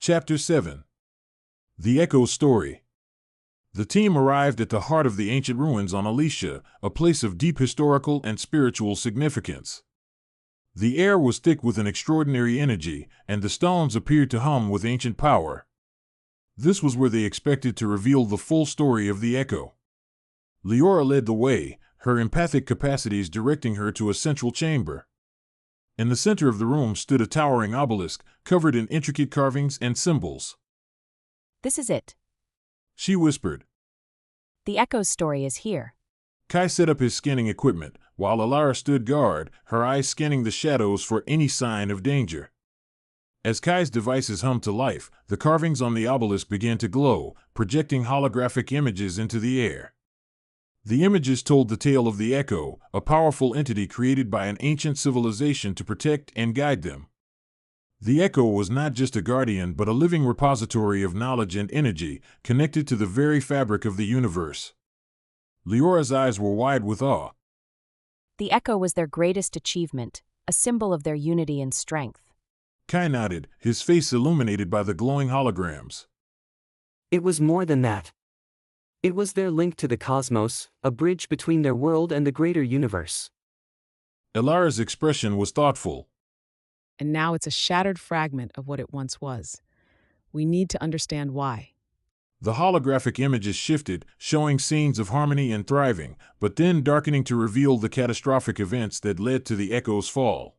Chapter 7. The Echo Story. The team arrived at the heart of the ancient ruins on Alicia, a place of deep historical and spiritual significance. The air was thick with an extraordinary energy, and the stones appeared to hum with ancient power. This was where they expected to reveal the full story of the Echo. Leora led the way, her empathic capacities directing her to a central chamber. In the center of the room stood a towering obelisk, covered in intricate carvings and symbols. "This is it. She whispered. The Echo's story is here." Kai set up his scanning equipment, while Alara stood guard, her eyes scanning the shadows for any sign of danger. As Kai's devices hummed to life, the carvings on the obelisk began to glow, projecting holographic images into the air. The images told the tale of the Echo, a powerful entity created by an ancient civilization to protect and guide them. The Echo was not just a guardian but a living repository of knowledge and energy, connected to the very fabric of the universe. Leora's eyes were wide with awe. The Echo was their greatest achievement, a symbol of their unity and strength. Kai nodded, his face illuminated by the glowing holograms. It was more than that. It was their link to the cosmos, a bridge between their world and the greater universe. Alara's expression was thoughtful. And now it's a shattered fragment of what it once was. We need to understand why. The holographic images shifted, showing scenes of harmony and thriving, but then darkening to reveal the catastrophic events that led to the Echo's fall.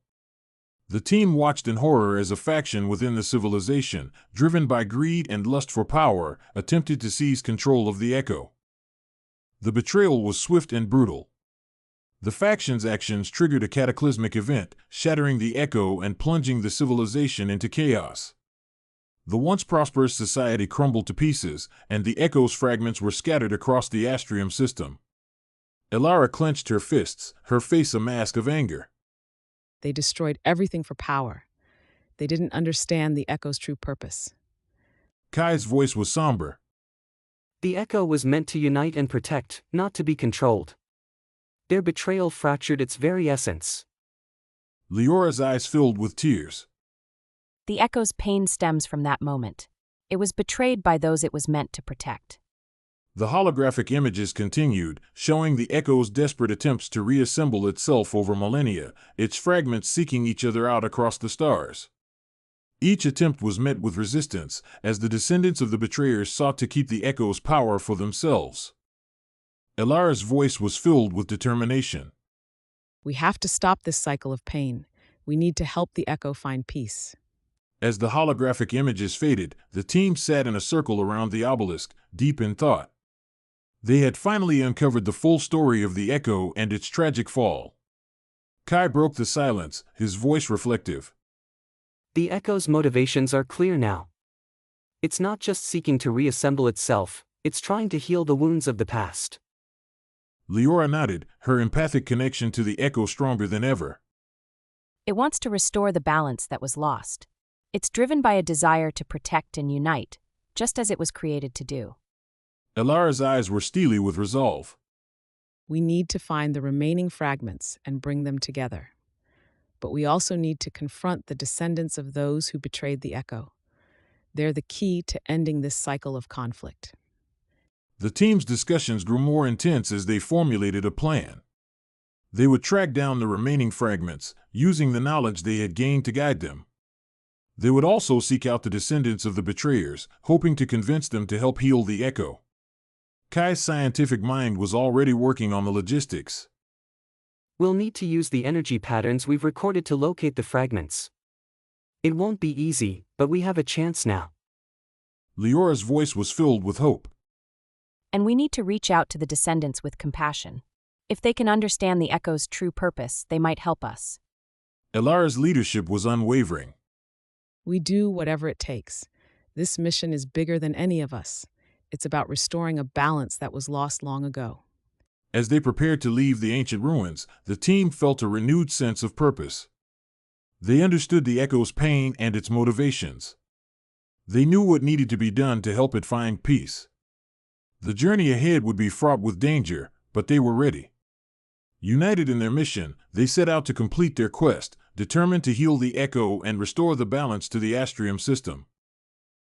The team watched in horror as a faction within the civilization, driven by greed and lust for power, attempted to seize control of the Echo. The betrayal was swift and brutal. The faction's actions triggered a cataclysmic event, shattering the Echo and plunging the civilization into chaos. The once prosperous society crumbled to pieces, and the Echo's fragments were scattered across the Astrium System. Alara clenched her fists, her face a mask of anger. They destroyed everything for power. They didn't understand the Echo's true purpose. Kai's voice was somber. The Echo was meant to unite and protect, not to be controlled. Their betrayal fractured its very essence. Leora's eyes filled with tears. The Echo's pain stems from that moment. It was betrayed by those it was meant to protect. The holographic images continued, showing the Echo's desperate attempts to reassemble itself over millennia, its fragments seeking each other out across the stars. Each attempt was met with resistance, as the descendants of the betrayers sought to keep the Echo's power for themselves. Alara's voice was filled with determination. We have to stop this cycle of pain. We need to help the Echo find peace. As the holographic images faded, the team sat in a circle around the obelisk, deep in thought. They had finally uncovered the full story of the Echo and its tragic fall. Kai broke the silence, his voice reflective. The Echo's motivations are clear now. It's not just seeking to reassemble itself, it's trying to heal the wounds of the past. Leora nodded, her empathic connection to the Echo stronger than ever. It wants to restore the balance that was lost. It's driven by a desire to protect and unite, just as it was created to do. Alara's eyes were steely with resolve. We need to find the remaining fragments and bring them together. But we also need to confront the descendants of those who betrayed the Echo. They're the key to ending this cycle of conflict. The team's discussions grew more intense as they formulated a plan. They would track down the remaining fragments, using the knowledge they had gained to guide them. They would also seek out the descendants of the betrayers, hoping to convince them to help heal the Echo. Kai's scientific mind was already working on the logistics. We'll need to use the energy patterns we've recorded to locate the fragments. It won't be easy, but we have a chance now. Leora's voice was filled with hope. And we need to reach out to the descendants with compassion. If they can understand the Echo's true purpose, they might help us. Alara's leadership was unwavering. We do whatever it takes. This mission is bigger than any of us. It's about restoring a balance that was lost long ago. As they prepared to leave the ancient ruins, the team felt a renewed sense of purpose. They understood the Echo's pain and its motivations. They knew what needed to be done to help it find peace. The journey ahead would be fraught with danger, but they were ready. United in their mission, they set out to complete their quest, determined to heal the Echo and restore the balance to the Astrium System.